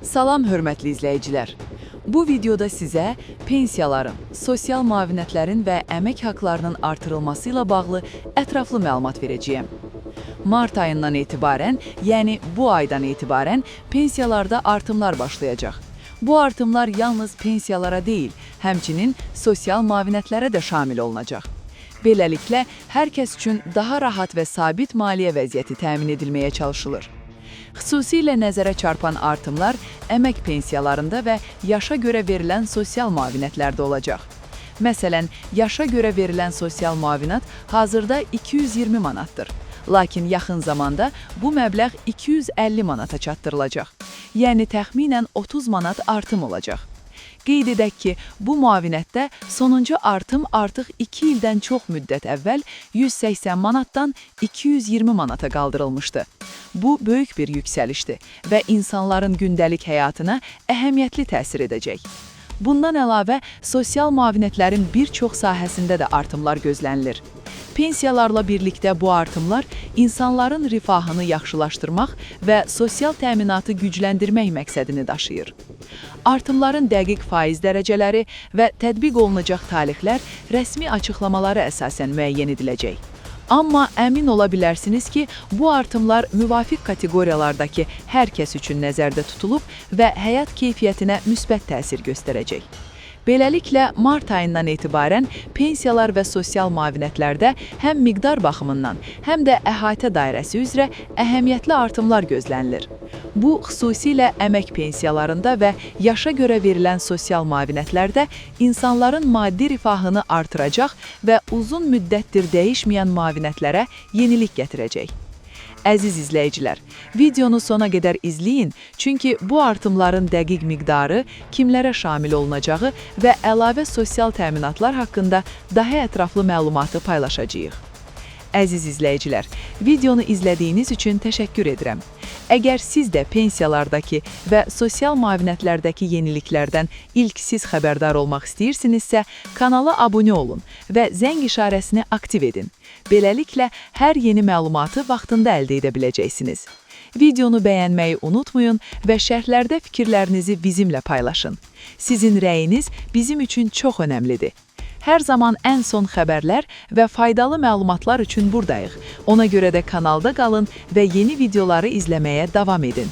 Salam hörmətli izləyicilər. Bu videoda sizə pensiyaların, sosial müavinətlərin və əmək haqlarının artırılması ilə bağlı ətraflı məlumat verəcəyəm. Mart ayından etibarən, yəni bu aydan etibarən pensiyalarda artımlar başlayacaq. Bu artımlar yalnız pensiyalara deyil, həmçinin sosial müavinətlərə də şamil olunacaq. Beləliklə, hər kəs üçün daha rahat və sabit maliyyə vəziyyəti təmin edilməyə çalışılır. Xüsusilə nəzərə çarpan artımlar əmək pensiyalarında və yaşa görə verilən sosial müavinətlərdə olacaq. Məsələn, yaşa görə verilən sosial müavinət hazırda 220 manatdır. Lakin yaxın zamanda bu məbləğ 250 manata çatdırılacaq. Yəni təxminən 30 manat artım olacaq. Qeyd edək ki, bu müavinətdə sonuncu artım artıq 2 ildən çox müddət əvvəl 180 manatdan 220 manata qaldırılmışdı. Bu böyük bir yüksəlişdir və insanların gündəlik həyatına əhəmiyyətli təsir edəcək. Bundan əlavə, sosial müavinətlərin bir çox sahəsində də artımlar gözlənilir. Pensiyalarla birlikdə bu artımlar insanların rifahını yaxşılaşdırmaq və sosial təminatı gücləndirmək məqsədini daşıyır. Artımların dəqiq faiz dərəcələri və tətbiq olunacaq tarixlər rəsmi açıqlamalara əsasən müəyyən ediləcək. Amma əmin ola bilərsiniz ki, bu artımlar müvafiq kateqoriyalardakı hər kəs üçün nəzərdə tutulub və həyat keyfiyyətinə müsbət təsir göstərəcək. Beləliklə, mart ayından etibarən pensiyalar və sosial müavinətlərdə həm miqdar baxımından, həm də əhatə dairəsi üzrə əhəmiyyətli artımlar gözlənilir. Bu, xüsusilə əmək pensiyalarında və yaşa görə verilən sosial müavinətlərdə insanların maddi rifahını artıracaq və uzun müddətdir dəyişməyən müavinətlərə yenilik gətirəcək. Əziz izləyicilər, videonu sona qədər izləyin, çünki bu artımların dəqiq miqdarı, kimlərə şamil olunacağı və əlavə sosial təminatlar haqqında daha ətraflı məlumatı paylaşacağıq. Əziz izləyicilər, videonu izlədiyiniz üçün təşəkkür edirəm. Əgər siz də pensiyalardakı və sosial müavinətlərdəki yeniliklərdən ilk siz xəbərdar olmaq istəyirsinizsə, kanala abunə olun və zəng işarəsini aktiv edin. Beləliklə, hər yeni məlumatı vaxtında əldə edə biləcəksiniz. Videonu bəyənməyi unutmayın və şərhlərdə fikirlərinizi bizimlə paylaşın. Sizin rəyiniz bizim üçün çox önəmlidir. Hər zaman ən son xəbərlər və faydalı məlumatlar üçün buradayıq. Ona görə də kanalda qalın və yeni videoları izləməyə davam edin.